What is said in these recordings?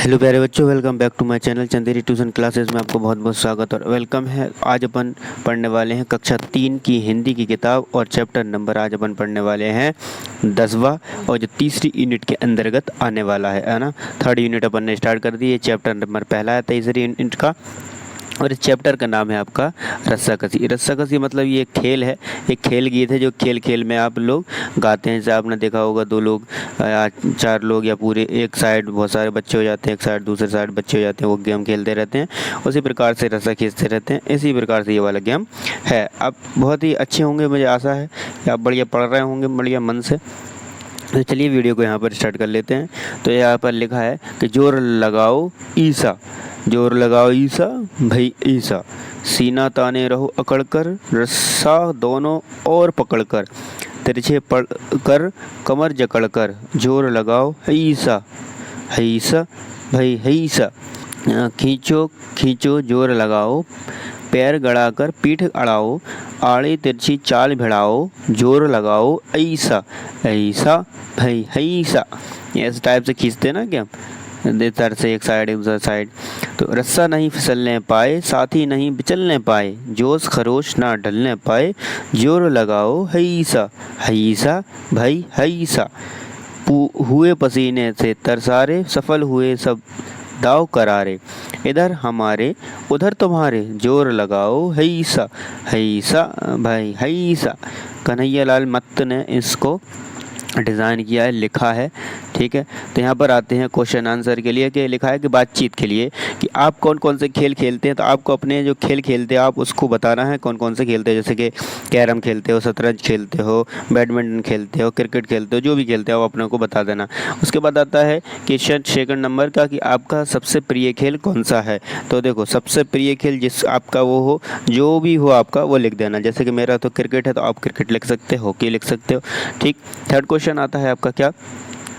Hello प्यारे बच्चों, welcome back to my channel Chanderi tuition classes में आपको बहुत बहुत स्वागत और वेलकम है। आज अपन पढ़ने वाले हैं कक्षा 3 की हिंदी की किताब और चैप्टर नंबर आज अपन पढ़ने वाले हैं 10वां और जो तीसरी यूनिट के अंतर्गत आने वाला है ना। थर्ड यूनिट अपन ने स्टार्ट कर दी है। चैप्टर नंबर पहला है तीसरी यूनिट का और इस चैप्टर का नाम है आपका रस्साकसी। रस्साकसी मतलब ये एक खेल है, एक खेल गीत है जो खेल खेल में आप लोग गाते हैं। जैसे आपने देखा होगा 2 लोग या 4 लोग या पूरे एक साइड बहुत सारे बच्चे हो जाते हैं, एक साइड दूसरे साइड बच्चे हो जाते हैं, वो गेम खेलते रहते हैं। उसी प्रकार से रस्सा खींचते रहते हैं। इसी प्रकार से ये वाला गेम है। आप बहुत ही अच्छे होंगे, मुझे आशा है कि आप बढ़िया पढ़ रहे होंगे बढ़िया मन से। तो चलिए वीडियो को यहाँ पर स्टार्ट कर लेते हैं। तो यहाँ पर लिखा है कि जोर लगाओ ईसा, जोर लगाओ ईसा भाई ईसा, सीना ताने रहो अकड़कर, रस्सा दोनों और पकड़कर, तिरछे पड़कर कमर जकड़कर, जोर लगाओ ईसा ईसा भाई ईसा, खींचो खींचो जोर लगाओ, पैर गड़ाकर पीठ अड़ाओ, आड़ी तिरछी चाल भिड़ाओ, जोर लगाओ ऐसा ऐसा भाई ऐसा। इस टाइप से खींचते ना क्या, इधर से एक साइड उधर साइड। तो रस्सा नहीं फिसलने पाए, साथी नहीं बिचलने पाए, जोश खरोश ना ढलने पाए, जोर लगाओ हैसा हैसा भाई हैसा। हुए पसीने से तरसारे, सफल हुए सब दाव करारे, इधर हमारे उधर तुम्हारे, जोर लगाओ हैसा हैसा भाई हैसा। कन्हैया लाल मत्त ने इसको डिज़ाइन किया है, लिखा है। ठीक है, तो यहाँ पर आते हैं क्वेश्चन आंसर के लिए कि लिखा है कि बातचीत के लिए कि आप कौन कौन से खेल खेलते हैं। तो आपको अपने जो खेल खेलते हैं आप उसको बताना है कौन कौन से खेलते हैं। जैसे कि कैरम खेलते हो, शतरंज खेलते हो, बैडमिंटन खेलते हो, क्रिकेट खेलते हो, जो भी खेलते हो आप अपने को बता देना। उसके बाद आता है क्वेश्चन सेकंड नंबर का कि आपका सबसे प्रिय खेल कौन सा है। तो देखो सबसे प्रिय खेल जिस आपका वो हो, जो भी हो आपका वो लिख देना। जैसे कि मेरा तो क्रिकेट है तो आप क्रिकेट लिख सकते हो, हॉकी लिख सकते हो। ठीक, थर्ड क्वेश्चन आता है आपका क्या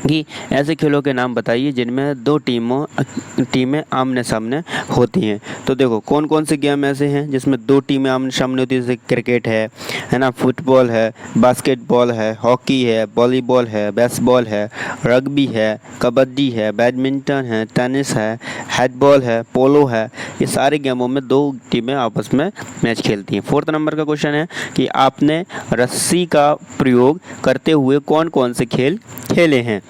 कि ऐसे खेलों के नाम बताइए जिनमें 2 टीमें आमने सामने होती हैं। तो देखो कौन कौन से गेम ऐसे हैं जिसमें 2 टीमें आमने सामने होती हैं। जैसे क्रिकेट है ना, फुटबॉल है, बास्केटबॉल है, हॉकी है, वॉलीबॉल है, बेसबॉल है, रग्बी है, कबड्डी है, बैडमिंटन है, टेनिस है, हैंडबॉल है, पोलो है। ये सारे गेमों में 2 टीमें आपस में मैच खेलती हैं। फोर्थ नंबर का क्वेश्चन है कि आपने रस्सी का प्रयोग करते हुए कौन कौन से खेल खेले हैं।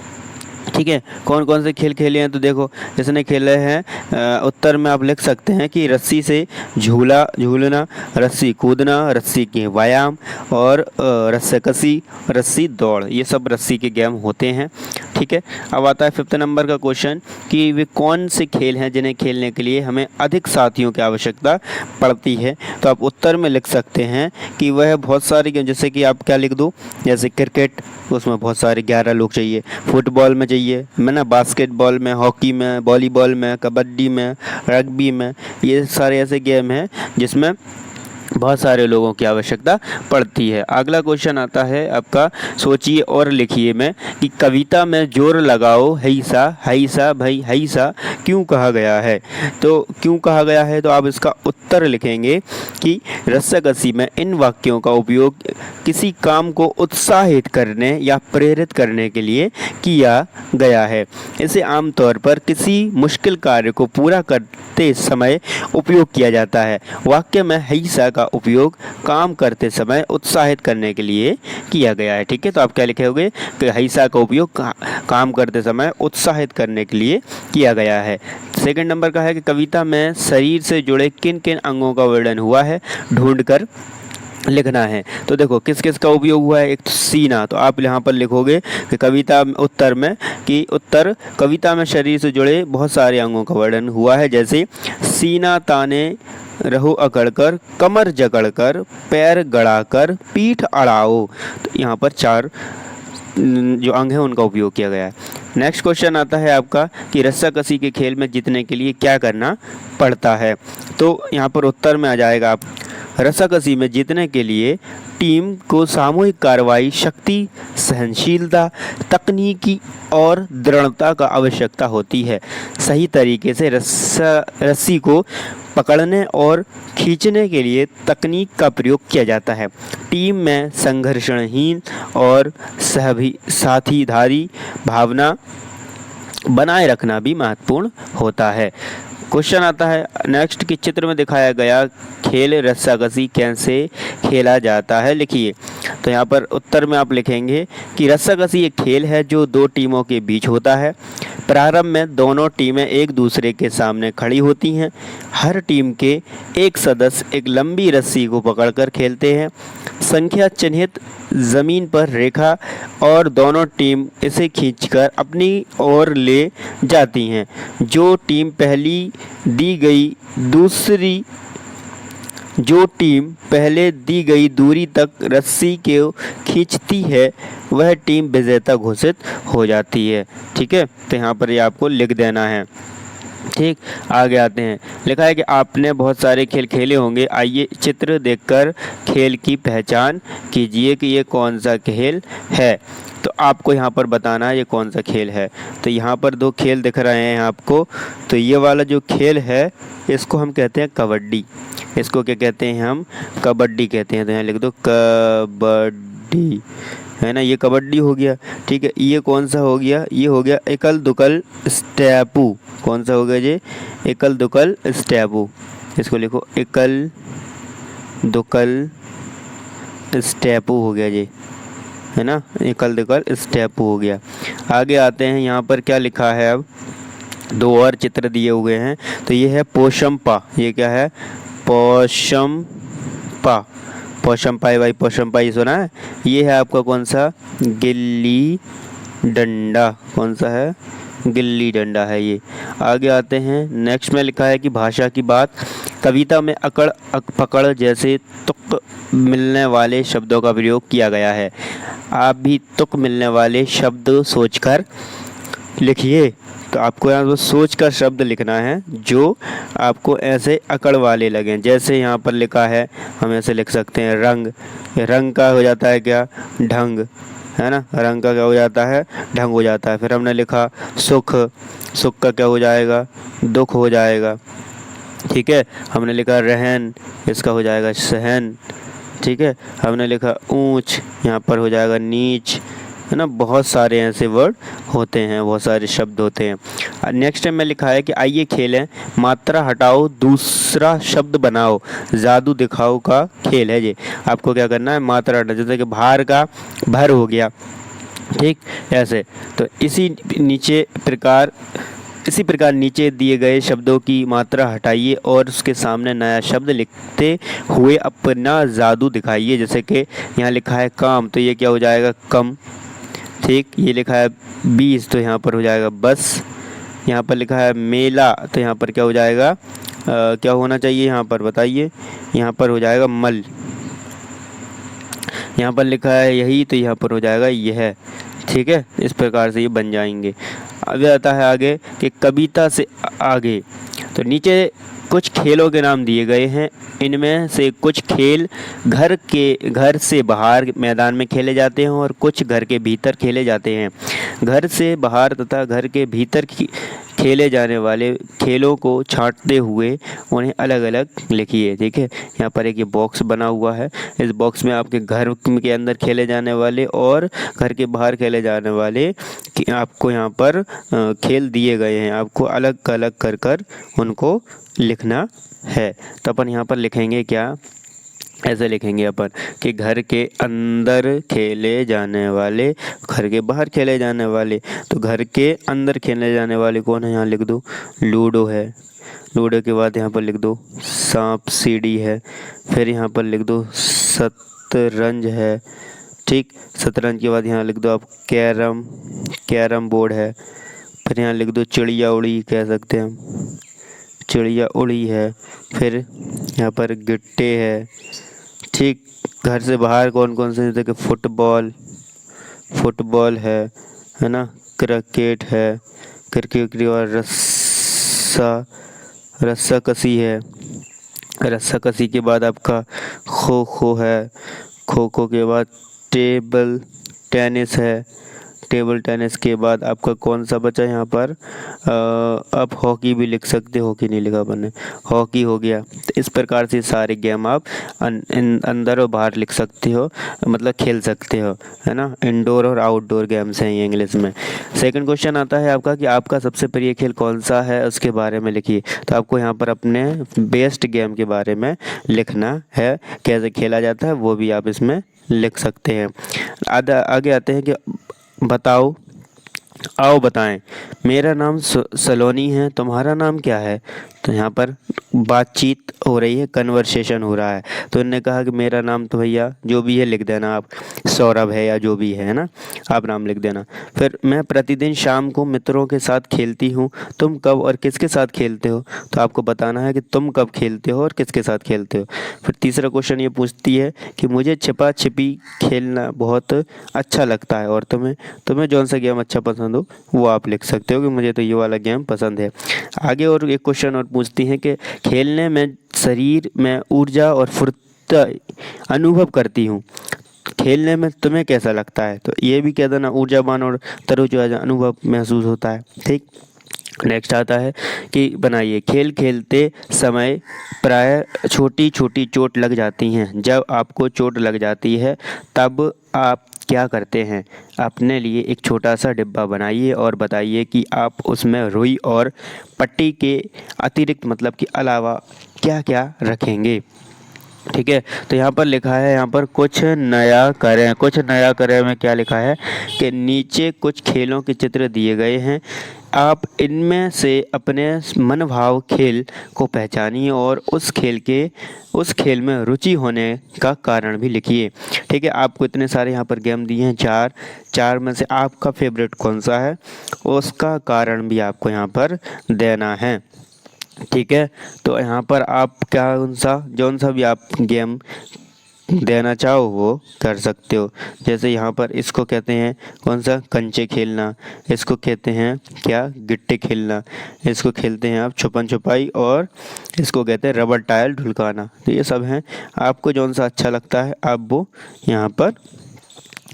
ठीक है, कौन कौन से खेल खेले हैं। तो देखो जिसने खेले हैं उत्तर में आप लिख सकते हैं कि रस्सी से झूला झूलना, रस्सी कूदना, रस्सी की व्यायाम और रस्साकसी, रस्सी दौड़, ये सब रस्सी के गेम होते हैं। ठीक है, अब आता है फिफ्थ नंबर का क्वेश्चन कि वे कौन से खेल हैं जिन्हें खेलने के लिए हमें अधिक साथियों की आवश्यकता पड़ती है। तो आप उत्तर में लिख सकते हैं कि वह बहुत सारे गेम, जैसे कि आप क्या लिख दो, जैसे क्रिकेट उसमें बहुत सारे 11 लोग चाहिए, फुटबॉल में चाहिए मैं ना, बास्केटबॉल में, हॉकी में, वॉलीबॉल में, कबड्डी में, रग्बी में, ये सारे ऐसे गेम हैं जिसमें बहुत सारे लोगों की आवश्यकता पड़ती है। अगला क्वेश्चन आता है आपका सोचिए और लिखिए में कि कविता में जोर लगाओ हैसा भाई हैसा क्यों कहा गया है। तो क्यों कहा गया है तो आप इसका उत्तर लिखेंगे कि रस्साकसी में इन वाक्यों का उपयोग किसी काम को उत्साहित करने या प्रेरित करने के लिए किया गया है। इसे आमतौर पर किसी मुश्किल कार्य को पूरा करते समय उपयोग किया जाता है। वाक्य में हैसा का उपयोग काम करते समय उत्साहित करने के लिए किया गया है। ठीक है, तो आप क्या लिखेंगे कि हैसा का उपयोग काम करते समय उत्साहित करने के लिए किया गया है। सेकंड नंबर का है कि कविता में शरीर से जुड़े किन किन अंगों का वर्णन हुआ है, ढूंढकर लिखना है। तो देखो किस किस का उपयोग हुआ है। एक तो सीना, तो आप यहाँ पर लिखोगे कि कविता उत्तर में कि उत्तर कविता में शरीर से जुड़े बहुत सारे अंगों का वर्णन हुआ है। जैसे सीना ताने रहो अकड़कर, कमर जकड़कर, पैर गड़ाकर, पीठ अड़ाओ। तो यहाँ पर 4 जो अंग हैं उनका उपयोग किया गया है। नेक्स्ट क्वेश्चन आता है आपका कि रस्साकसी के खेल में जीतने के लिए क्या करना पड़ता है। तो यहाँ पर उत्तर में आ जाएगा आप रस्साकसी में जीतने के लिए टीम को सामूहिक कार्रवाई, शक्ति, सहनशीलता, तकनीकी और दृढ़ता का आवश्यकता होती है। सही तरीके से रस्सी को पकड़ने और खींचने के लिए तकनीक का प्रयोग किया जाता है। टीम में संघर्षहीन और साथीदारी भावना बनाए रखना भी महत्वपूर्ण होता है। क्वेश्चन आता है नेक्स्ट कि चित्र में दिखाया गया खेल रस्साकसी कैसे खेला जाता है, लिखिए। तो यहाँ पर उत्तर में आप लिखेंगे कि रस्साकसी एक खेल है जो दो टीमों के बीच होता है। प्रारंभ में दोनों टीमें एक दूसरे के सामने खड़ी होती हैं। हर टीम के एक सदस्य एक लंबी रस्सी को पकड़कर खेलते हैं। संख्या चिन्हित जमीन पर रेखा और दोनों टीम इसे खींचकर अपनी ओर ले जाती हैं। जो टीम पहले दी गई दूरी तक रस्सी को खींचती है वह टीम विजेता घोषित हो जाती है। ठीक है, तो यहाँ पर ये आपको लिख देना है। ठीक, आगे आते हैं। लिखा है कि आपने बहुत सारे खेल खेले होंगे, आइए चित्र देखकर खेल की पहचान कीजिए कि ये कौन सा खेल है। तो आपको यहाँ पर बताना है ये कौन सा खेल है। तो यहाँ पर दो खेल दिख रहे हैं आपको। तो ये वाला जो खेल है इसको हम कहते हैं कबड्डी। इसको क्या कहते हैं हम? कबड्डी कहते हैं। तो यहाँ लिख दो कबड्डी, है ना, ये कबड्डी हो गया। ठीक है, ये कौन सा हो गया? ये हो गया एकल दुकल स्टेपू। कौन सा हो गया जी? एकल दुकल स्टेपू। इसको लिखो एकल दुकल स्टेपू हो गया जी, है ना, एकल दुकल स्टेपू हो गया। आगे आते हैं, यहाँ पर क्या लिखा है? अब दो और चित्र दिए हुए हैं। तो ये है पोशंपा। ये क्या है? पोशंपा। पोशंपाई भाई, पोशंपाई सुना है? ये है आपका कौन सा? गिल्ली डंडा। कौन सा है? गिल्ली डंडा है ये। आगे आते हैं, नेक्स्ट में लिखा है कि भाषा की बात। कविता में अकड़ पकड़ जैसे तुक मिलने वाले शब्दों का प्रयोग किया गया है। आप भी तुक मिलने वाले शब्द सोचकर लिखिए। तो आपको यहाँ पर सोच कर शब्द लिखना है जो आपको ऐसे अकड़ वाले लगें। जैसे यहाँ पर लिखा है, हम ऐसे लिख सकते हैं रंग। रंग का हो जाता है क्या? ढंग, है ना, रंग का क्या हो जाता है? ढंग हो जाता है। फिर हमने लिखा सुख। सुख का क्या हो जाएगा? दुख हो जाएगा। ठीक है, हमने लिखा रहन, इसका हो जाएगा सहन। ठीक है, हमने लिखा ऊंच, यहाँ पर हो जाएगा नीच, है ना। बहुत सारे ऐसे वर्ड होते हैं, बहुत सारे शब्द होते हैं। नेक्स्ट में लिखा है कि आइए खेलें मात्रा हटाओ दूसरा शब्द बनाओ जादू दिखाओ का खेल है ये। आपको क्या करना है? मात्रा हटा, जैसे कि भार का भर हो गया। ठीक, ऐसे। तो इसी प्रकार नीचे दिए गए शब्दों की मात्रा हटाइए और उसके सामने नया शब्द लिखते हुए अपना जादू दिखाइए। जैसे कि यहाँ लिखा है काम, तो ये क्या हो जाएगा? कम। ठीक, ये लिखा है 20, तो यहाँ पर हो जाएगा बस। यहाँ पर लिखा है मेला, तो यहाँ पर क्या हो जाएगा? क्या होना चाहिए यहाँ पर बताइए? यहाँ पर हो जाएगा मल। यहाँ पर लिखा है यही, तो यहाँ पर हो जाएगा यह। ठीक है, इस प्रकार से ये बन जाएंगे। अब आता है आगे कि कविता से आगे। तो नीचे कुछ खेलों के नाम दिए गए हैं। इनमें से कुछ खेल घर से बाहर मैदान में खेले जाते हैं और कुछ घर के भीतर खेले जाते हैं। घर से बाहर तथा घर के भीतर खेले जाने वाले खेलों को छांटते हुए उन्हें अलग अलग लिखिए। ठीक है, यहाँ पर एक ये बॉक्स बना हुआ है। इस बॉक्स में आपके घर के अंदर खेले जाने वाले और घर के बाहर खेले जाने वाले आपको यहाँ पर खेल दिए गए हैं। आपको अलग अलग कर उनको लिखना है। तो अपन यहाँ पर लिखेंगे क्या? ऐसे लिखेंगे अपन कि घर के अंदर खेले जाने वाले, घर के बाहर खेले जाने वाले। तो घर के अंदर खेले जाने वाले कौन है? यहाँ लिख दो लूडो है। लूडो के बाद यहाँ पर लिख दो सांप सीढ़ी है। फिर यहाँ पर लिख दो शतरंज है। ठीक, शतरंज के बाद यहाँ लिख दो आप कैरम बोर्ड है। फिर यहाँ लिख दो चिड़िया उड़ी, कह सकते हैं हम, चिड़िया उड़ी है। फिर यहाँ पर गिट्टे है। ठीक, घर से बाहर कौन कौन से? जैसे कि फुटबॉल है ना, क्रिकेट है, क्रिकेट के बाद रस्सा कसी है। रस्सा कसी के बाद आपका खो खो है। खो खो के बाद टेबल टेनिस है। टेबल टेनिस के बाद आपका कौन सा बचा यहाँ पर? आप हॉकी भी लिख सकते हो, हॉकी नहीं लिखा मैंने, हॉकी हो गया। तो इस प्रकार से सारे गेम आप अंदर और बाहर लिख सकते हो, मतलब खेल सकते हो, है ना। इंडोर और आउटडोर गेम्स हैं ये इंग्लिश में। सेकंड क्वेश्चन आता है आपका कि आपका सबसे प्रिय खेल कौन सा है, उसके बारे में लिखिए। तो आपको यहाँ पर अपने बेस्ट गेम के बारे में लिखना है, कैसे खेला जाता है वो भी आप इसमें लिख सकते हैं। आगे आते हैं कि बताओ, आओ बताएं, मेरा नाम सलोनी है, तुम्हारा नाम क्या है? तो यहाँ पर बातचीत हो रही है, कन्वर्सेशन हो रहा है। तो उन्होंने कहा कि मेरा नाम तो भैया जो भी है लिख देना आप, सौरभ है या जो भी है ना, आप नाम लिख देना। फिर मैं प्रतिदिन शाम को मित्रों के साथ खेलती हूँ, तुम कब और किसके साथ खेलते हो? तो आपको बताना है कि तुम कब खेलते हो और किसके साथ खेलते हो। फिर तीसरा क्वेश्चन ये पूछती है कि मुझे छिपा छिपी खेलना बहुत अच्छा लगता है, और तुम्हें तुम्हें जौन सा गेम अच्छा पसंद हो वो आप लिख सकते हो कि मुझे तो ये वाला गेम पसंद है। आगे और एक क्वेश्चन और पूछती हैं कि खेलने में शरीर में ऊर्जा और फुर्ती अनुभव करती हूँ, खेलने में तुम्हें कैसा लगता है? तो ये भी कह देना, ऊर्जावान और तरोताज़ा अनुभव महसूस होता है। ठीक। नेक्स्ट आता है कि बनाइए, खेल खेलते समय प्राय छोटी छोटी चोट लग जाती हैं, जब आपको चोट लग जाती है तब आप क्या करते हैं? अपने लिए एक छोटा सा डिब्बा बनाइए और बताइए कि आप उसमें रुई और पट्टी के अतिरिक्त, मतलब कि अलावा, क्या क्या रखेंगे। ठीक है। तो यहाँ पर लिखा है, यहाँ पर कुछ नया करें, कुछ नया करें में क्या लिखा है कि नीचे कुछ खेलों के चित्र दिए गए हैं, आप इनमें से अपने मनभाव खेल को पहचानिए और उस खेल में रुचि होने का कारण भी लिखिए। ठीक है। आपको इतने सारे यहाँ पर गेम दिए हैं, चार में से आपका फेवरेट कौन सा है उसका कारण भी आपको यहाँ पर देना है। ठीक है। तो यहाँ पर आप जौन सा भी आप गेम देना चाहो वो कर सकते हो। जैसे यहाँ पर इसको कहते हैं कौन सा, कंचे खेलना, इसको कहते हैं क्या, गिट्टे खेलना, इसको खेलते हैं आप छुपन छुपाई, और इसको कहते हैं रबर टायर ढुलकाना। तो ये सब हैं, आपको जौन सा अच्छा लगता है आप वो यहाँ पर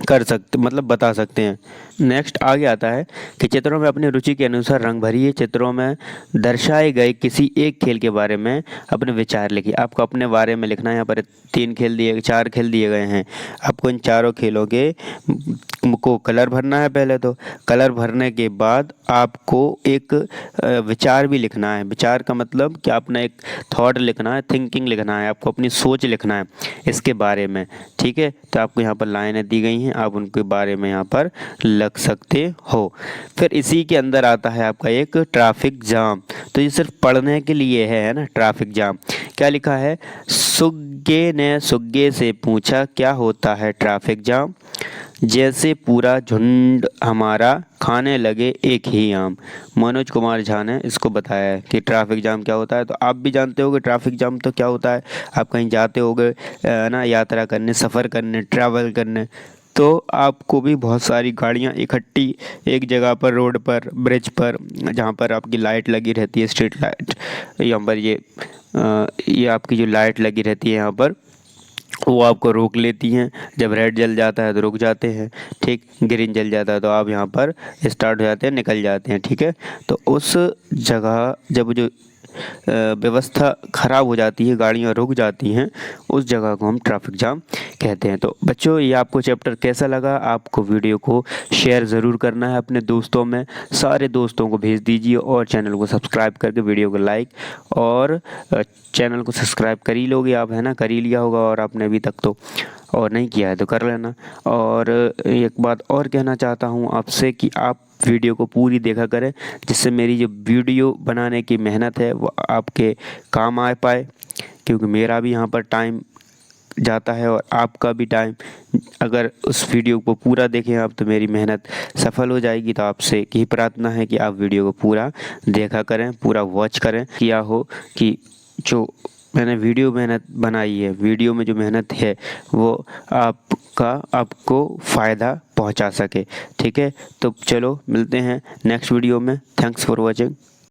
कर सकते, मतलब बता सकते हैं। नेक्स्ट आगे आता है कि चित्रों में अपनी रुचि के अनुसार रंग भरिए, चित्रों में दर्शाए गए किसी एक खेल के बारे में अपने विचार लिखिए। आपको अपने बारे में लिखना है। यहाँ पर 4 खेल दिए गए हैं, आपको इन चारों खेलों के को कलर भरना है। पहले तो कलर भरने के बाद आपको एक विचार भी लिखना है। विचार का मतलब कि अपना एक थॉट लिखना है, थिंकिंग लिखना है, आपको अपनी सोच लिखना है इसके बारे में। ठीक है। तो आपको यहाँ पर लाइनें दी गई हैं, आप उनके बारे में यहाँ पर लग सकते हो। फिर इसी के अंदर आता है आपका एक ट्रैफिक जाम। तो ये सिर्फ पढ़ने के लिए है ना, ट्रैफिक जाम। क्या लिखा है, सुग्गे ने सुग्गे से पूछा क्या होता है ट्रैफिक जाम, जैसे पूरा झुंड हमारा खाने लगे एक ही आम। मनोज कुमार झा ने इसको बताया है कि ट्रैफिक जाम क्या होता है। तो आप भी जानते होगे ट्रैफिक जाम तो क्या होता है, आप कहीं जाते होगे ना, यात्रा करने, सफ़र करने, ट्रैवल करने, तो आपको भी बहुत सारी गाड़ियाँ इकट्ठी एक जगह पर, रोड पर, ब्रिज पर, जहाँ पर आपकी लाइट लगी रहती है, स्ट्रीट लाइट, यहाँ पर ये आपकी जो लाइट लगी रहती है यहाँ पर, वो आपको रोक लेती हैं। जब रेड जल जाता है तो रुक जाते हैं, ठीक, ग्रीन जल जाता है तो आप यहाँ पर स्टार्ट हो जाते हैं, निकल जाते हैं। ठीक है। तो उस जगह जब जो व्यवस्था ख़राब हो जाती है, गाड़ियाँ रुक जाती हैं, उस जगह को हम ट्रैफिक जाम कहते हैं। तो बच्चों, ये आपको चैप्टर कैसा लगा? आपको वीडियो को शेयर ज़रूर करना है अपने दोस्तों में, सारे दोस्तों को भेज दीजिए, और चैनल को सब्सक्राइब करके वीडियो को लाइक, और चैनल को सब्सक्राइब कर ही लोगे आप, है ना, कर ही लिया होगा, और आपने अभी तक तो और नहीं किया है तो कर लेना। और एक बात और कहना चाहता हूँ आपसे कि आप वीडियो को पूरी देखा करें, जिससे मेरी जो वीडियो बनाने की मेहनत है वो आपके काम आ पाए, क्योंकि मेरा भी यहाँ पर टाइम जाता है और आपका भी टाइम। अगर उस वीडियो को पूरा देखें आप तो मेरी मेहनत सफल हो जाएगी। तो आपसे यही प्रार्थना है कि आप वीडियो को पूरा देखा करें, पूरा वॉच करें, किया हो कि जो मैंने वीडियो मेहनत बनाई है, वीडियो में जो मेहनत है वो आपको फ़ायदा पहुंचा सके। ठीक है। तो चलो मिलते हैं नेक्स्ट वीडियो में। Thanks for watching.